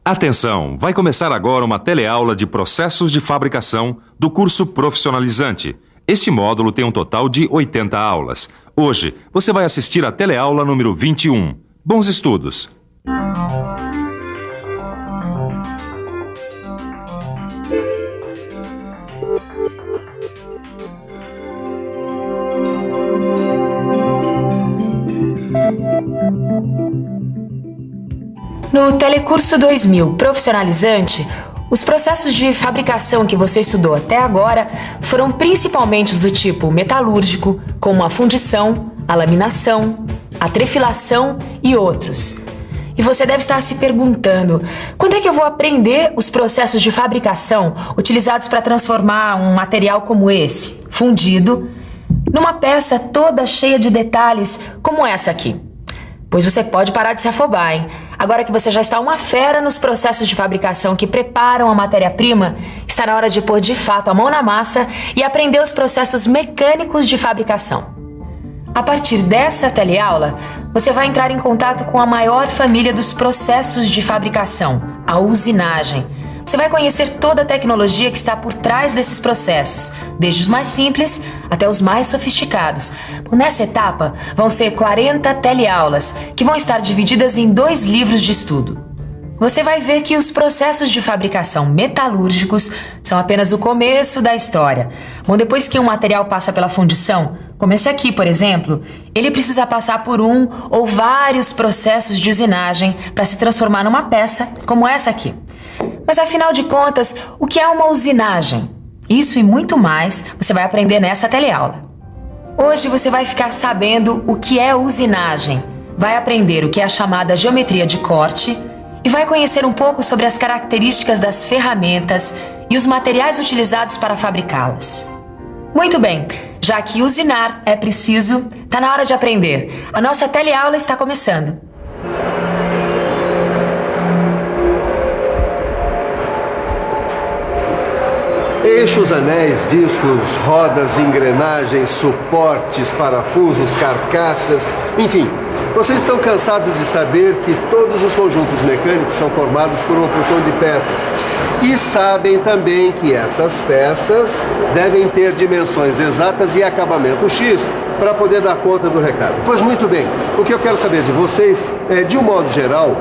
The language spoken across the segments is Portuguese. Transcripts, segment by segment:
Atenção! Vai começar agora uma teleaula de processos de fabricação do curso Profissionalizante. Este módulo tem um total de 80 aulas. Hoje, você vai assistir a teleaula número 21. Bons estudos! No Telecurso 2000 Profissionalizante, os processos de fabricação que você estudou até agora foram principalmente os do tipo metalúrgico, como a fundição, a laminação, a trefilação e outros. E você deve estar se perguntando, quando é que eu vou aprender os processos de fabricação utilizados para transformar um material como esse, fundido, numa peça toda cheia de detalhes como essa aqui? Pois você pode parar de se afobar, hein? Agora que você já está uma fera nos processos de fabricação que preparam a matéria-prima, está na hora de pôr de fato a mão na massa e aprender os processos mecânicos de fabricação. A partir dessa teleaula, você vai entrar em contato com a maior família dos processos de fabricação, a usinagem. Você vai conhecer toda a tecnologia que está por trás desses processos, desde os mais simples até os mais sofisticados. Nessa etapa, vão ser 40 teleaulas, que vão estar divididas em 2 livros de estudo. Você vai ver que os processos de fabricação metalúrgicos são apenas o começo da história. Depois que um material passa pela fundição, como esse aqui, por exemplo, ele precisa passar por um ou vários processos de usinagem para se transformar numa peça como essa aqui. Mas afinal de contas, o que é uma usinagem? Isso e muito mais você vai aprender nessa teleaula. Hoje você vai ficar sabendo o que é usinagem, vai aprender o que é a chamada geometria de corte e vai conhecer um pouco sobre as características das ferramentas e os materiais utilizados para fabricá-las. Muito bem, já que usinar é preciso, está na hora de aprender. A nossa teleaula está começando. Eixos, anéis, discos, rodas, engrenagens, suportes, parafusos, carcaças, enfim. Vocês estão cansados de saber que todos os conjuntos mecânicos são formados por uma porção de peças. E sabem também que essas peças devem ter dimensões exatas e acabamento X para poder dar conta do recado. Pois muito bem, o que eu quero saber de vocês é, de um modo geral,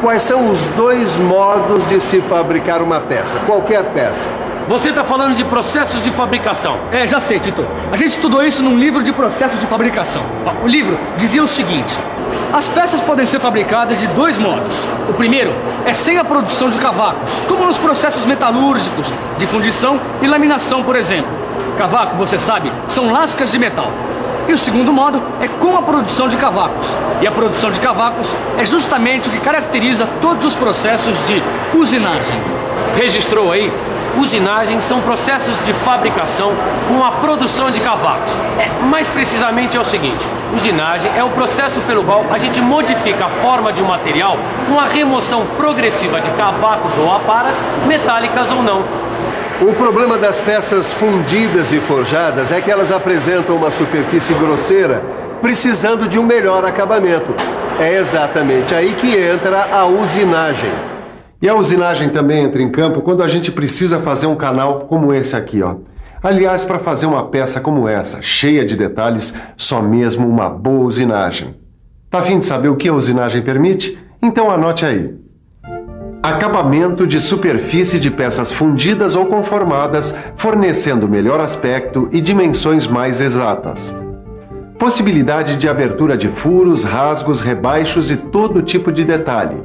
quais são os 2 modos de se fabricar uma peça, qualquer peça. Você está falando de processos de fabricação. Já sei, Tito. A gente estudou isso num livro de processos de fabricação. O livro dizia o seguinte: as peças podem ser fabricadas de 2 modos. O primeiro é sem a produção de cavacos, como nos processos metalúrgicos, de fundição e laminação, por exemplo. Cavaco, você sabe, são lascas de metal. E o segundo modo é com a produção de cavacos. E a produção de cavacos é justamente o que caracteriza todos os processos de usinagem. Registrou aí? Usinagem são processos de fabricação com a produção de cavacos. Mais precisamente é o seguinte: usinagem é o processo pelo qual a gente modifica a forma de um material com a remoção progressiva de cavacos ou aparas, metálicas ou não. O problema das peças fundidas e forjadas é que elas apresentam uma superfície grosseira, precisando de um melhor acabamento. É exatamente aí que entra a usinagem. E a usinagem também entra em campo quando a gente precisa fazer um canal como esse aqui, ó. Aliás, para fazer uma peça como essa, cheia de detalhes, só mesmo uma boa usinagem. Tá a fim de saber o que a usinagem permite? Então anote aí. Acabamento de superfície de peças fundidas ou conformadas, fornecendo melhor aspecto e dimensões mais exatas. Possibilidade de abertura de furos, rasgos, rebaixos e todo tipo de detalhe.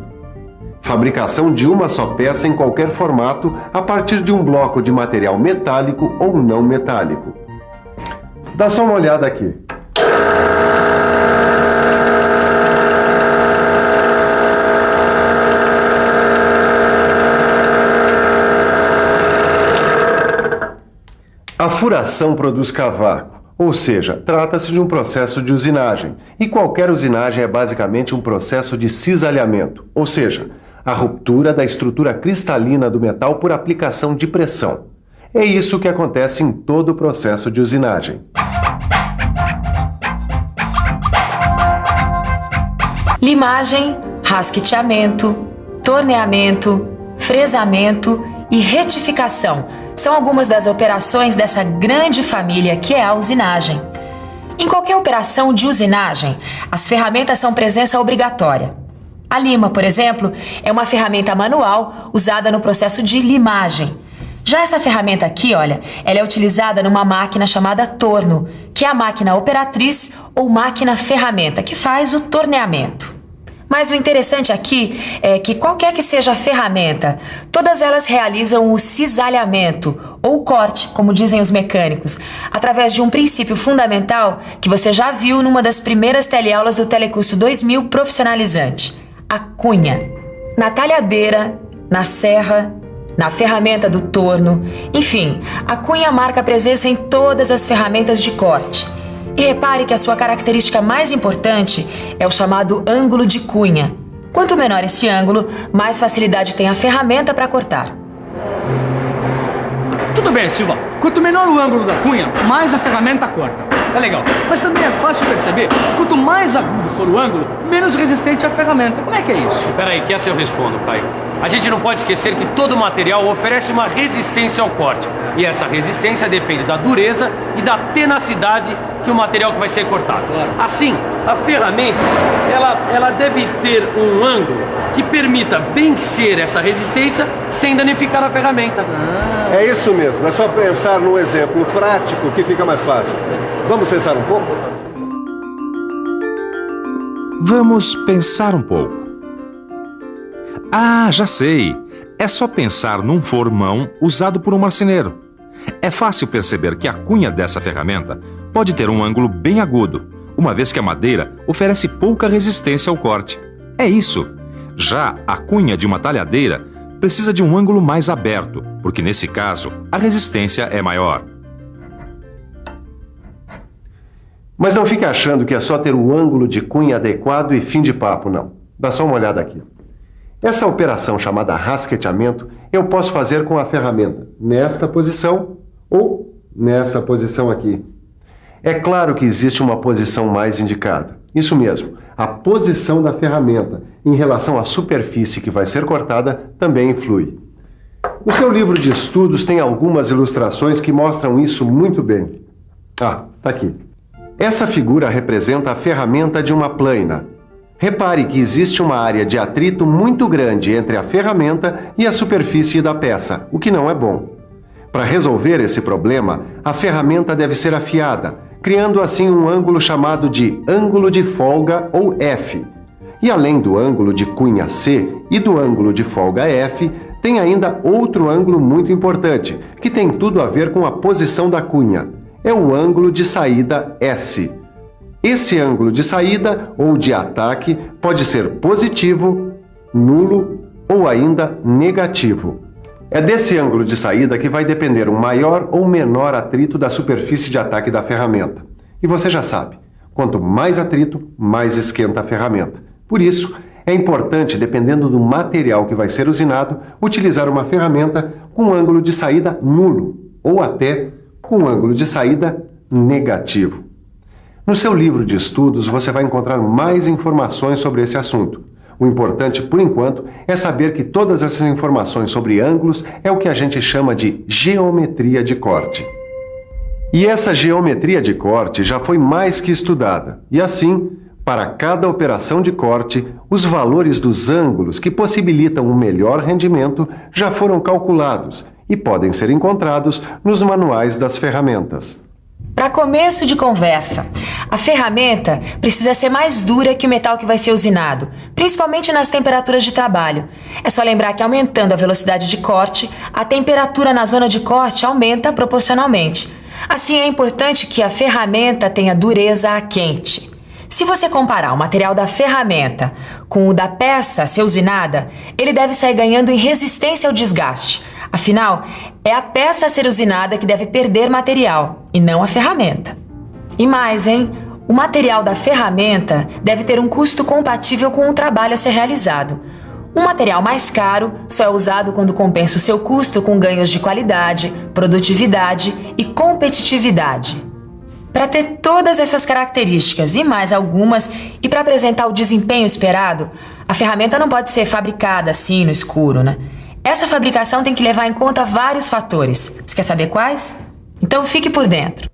Fabricação de uma só peça em qualquer formato a partir de um bloco de material metálico ou não metálico. Dá só uma olhada aqui. A furação produz cavaco, ou seja, trata-se de um processo de usinagem. E qualquer usinagem é basicamente um processo de cisalhamento, ou seja, a ruptura da estrutura cristalina do metal por aplicação de pressão. É isso que acontece em todo o processo de usinagem. Limagem, rasqueteamento, torneamento, fresamento e retificação são algumas das operações dessa grande família que é a usinagem. Em qualquer operação de usinagem, as ferramentas são presença obrigatória. A lima, por exemplo, é uma ferramenta manual usada no processo de limagem. Já essa ferramenta aqui, olha, ela é utilizada numa máquina chamada torno, que é a máquina operatriz ou máquina ferramenta, que faz o torneamento. Mas o interessante aqui é que qualquer que seja a ferramenta, todas elas realizam o cisalhamento ou corte, como dizem os mecânicos, através de um princípio fundamental que você já viu numa das primeiras teleaulas do Telecurso 2000 Profissionalizante, a cunha. Na talhadeira, na serra, na ferramenta do torno, enfim, a cunha marca presença em todas as ferramentas de corte. E repare que a sua característica mais importante é o chamado ângulo de cunha. Quanto menor esse ângulo, mais facilidade tem a ferramenta para cortar. Tudo bem, Silva. Quanto menor o ângulo da cunha, mais a ferramenta corta. É legal. Mas também é fácil perceber que quanto mais agudo for o ângulo, menos resistente a ferramenta. Como é que é isso? Peraí, que essa eu respondo, Caio. A gente não pode esquecer que todo material oferece uma resistência ao corte. E essa resistência depende da dureza e da tenacidade que o material que vai ser cortado. Assim, a ferramenta, ela deve ter um ângulo que permita vencer essa resistência sem danificar a ferramenta. É isso mesmo, é só pensar num exemplo prático que fica mais fácil. Vamos pensar um pouco? Vamos pensar um pouco. Ah, já sei! É só pensar num formão usado por um marceneiro. É fácil perceber que a cunha dessa ferramenta pode ter um ângulo bem agudo, uma vez que a madeira oferece pouca resistência ao corte. É isso! Já a cunha de uma talhadeira precisa de um ângulo mais aberto, porque nesse caso a resistência é maior. Mas não fique achando que é só ter o ângulo de cunha adequado e fim de papo, não. Dá só uma olhada aqui. Essa operação chamada rasqueteamento eu posso fazer com a ferramenta nesta posição ou nessa posição aqui. É claro que existe uma posição mais indicada. Isso mesmo, a posição da ferramenta em relação à superfície que vai ser cortada também influi. O seu livro de estudos tem algumas ilustrações que mostram isso muito bem. Ah, tá aqui. Essa figura representa a ferramenta de uma plaina. Repare que existe uma área de atrito muito grande entre a ferramenta e a superfície da peça, o que não é bom. Para resolver esse problema, a ferramenta deve ser afiada, criando assim um ângulo chamado de ângulo de folga ou F. E além do ângulo de cunha C e do ângulo de folga F, tem ainda outro ângulo muito importante, que tem tudo a ver com a posição da cunha. É o ângulo de saída S. Esse ângulo de saída ou de ataque pode ser positivo, nulo ou ainda negativo. É desse ângulo de saída que vai depender o maior ou menor atrito da superfície de ataque da ferramenta. E você já sabe, quanto mais atrito, mais esquenta a ferramenta. Por isso, é importante, dependendo do material que vai ser usinado, utilizar uma ferramenta com ângulo de saída nulo ou até com ângulo de saída negativo. No seu livro de estudos, você vai encontrar mais informações sobre esse assunto. O importante, por enquanto, é saber que todas essas informações sobre ângulos é o que a gente chama de geometria de corte. E essa geometria de corte já foi mais que estudada. E assim, para cada operação de corte, os valores dos ângulos que possibilitam um melhor rendimento já foram calculados e podem ser encontrados nos manuais das ferramentas. Para começo de conversa, a ferramenta precisa ser mais dura que o metal que vai ser usinado, principalmente nas temperaturas de trabalho. É só lembrar que aumentando a velocidade de corte, a temperatura na zona de corte aumenta proporcionalmente. Assim, é importante que a ferramenta tenha dureza a quente. Se você comparar o material da ferramenta com o da peça a ser usinada, ele deve sair ganhando em resistência ao desgaste. Afinal, é a peça a ser usinada que deve perder material, e não a ferramenta. E mais, hein? O material da ferramenta deve ter um custo compatível com o trabalho a ser realizado. Um material mais caro só é usado quando compensa o seu custo com ganhos de qualidade, produtividade e competitividade. Para ter todas essas características e mais algumas, e para apresentar o desempenho esperado, a ferramenta não pode ser fabricada assim no escuro, né? Essa fabricação tem que levar em conta vários fatores. Você quer saber quais? Então fique por dentro.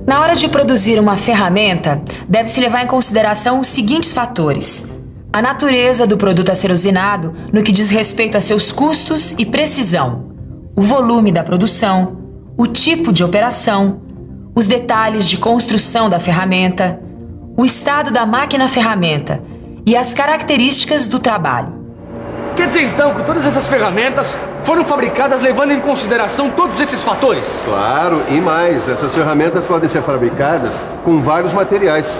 Na hora de produzir uma ferramenta, deve-se levar em consideração os seguintes fatores: a natureza do produto a ser usinado no que diz respeito a seus custos e precisão, o volume da produção, o tipo de operação, os detalhes de construção da ferramenta, o estado da máquina-ferramenta e as características do trabalho. Quer dizer então que todas essas ferramentas foram fabricadas levando em consideração todos esses fatores? Claro, e mais, essas ferramentas podem ser fabricadas com vários materiais.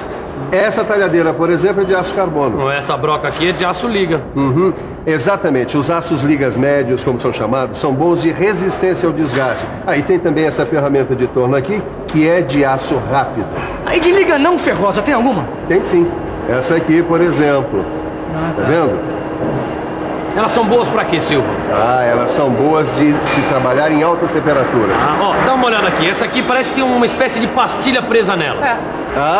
Essa talhadeira, por exemplo, é de aço carbono. Essa broca aqui é de aço liga. Exatamente. Os aços ligas médios, como são chamados, são bons de resistência ao desgaste. Aí tem também essa ferramenta de torno aqui, que é de aço rápido. Aí de liga não ferrosa, tem alguma? Tem sim. Essa aqui, por exemplo. Tá vendo? Elas são boas pra quê, Silva? Elas são boas de se trabalhar em altas temperaturas. Dá uma olhada aqui. Essa aqui parece que tem uma espécie de pastilha presa nela.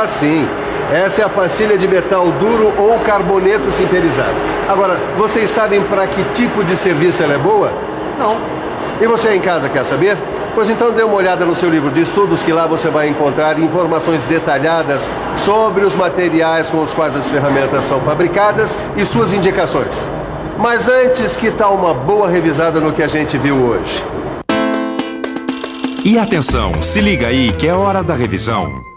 Sim. Essa é a pastilha de metal duro ou carboneto sinterizado. Agora, vocês sabem para que tipo de serviço ela é boa? Não. E você em casa quer saber? Pois então dê uma olhada no seu livro de estudos, que lá você vai encontrar informações detalhadas sobre os materiais com os quais as ferramentas são fabricadas e suas indicações. Mas antes, que tal uma boa revisada no que a gente viu hoje? E atenção, se liga aí que é hora da revisão.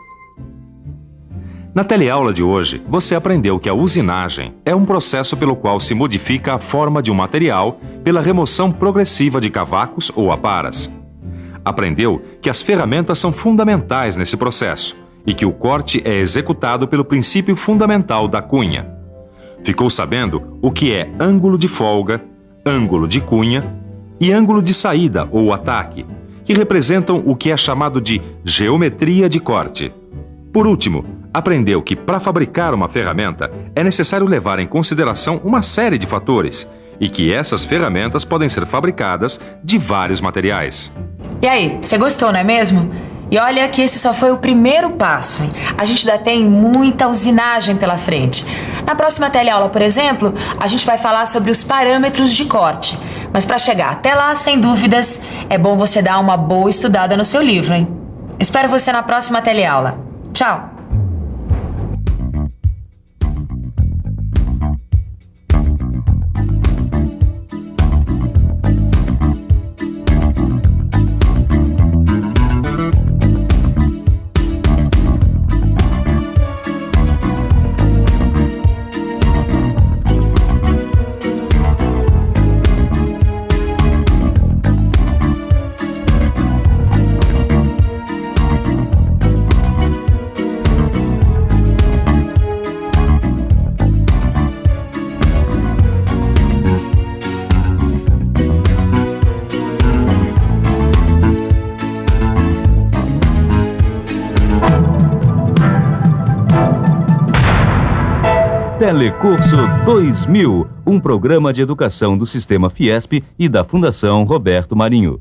Na teleaula de hoje, você aprendeu que a usinagem é um processo pelo qual se modifica a forma de um material pela remoção progressiva de cavacos ou aparas. Aprendeu que as ferramentas são fundamentais nesse processo e que o corte é executado pelo princípio fundamental da cunha. Ficou sabendo o que é ângulo de folga, ângulo de cunha e ângulo de saída ou ataque, que representam o que é chamado de geometria de corte. Por último, aprendeu que para fabricar uma ferramenta é necessário levar em consideração uma série de fatores e que essas ferramentas podem ser fabricadas de vários materiais. E aí, você gostou, não é mesmo? E olha que esse só foi o primeiro passo, hein? A gente ainda tem muita usinagem pela frente. Na próxima teleaula, por exemplo, a gente vai falar sobre os parâmetros de corte. Mas para chegar até lá, sem dúvidas, é bom você dar uma boa estudada no seu livro, hein? Espero você na próxima teleaula. Tchau! Telecurso 2000, um programa de educação do Sistema Fiesp e da Fundação Roberto Marinho.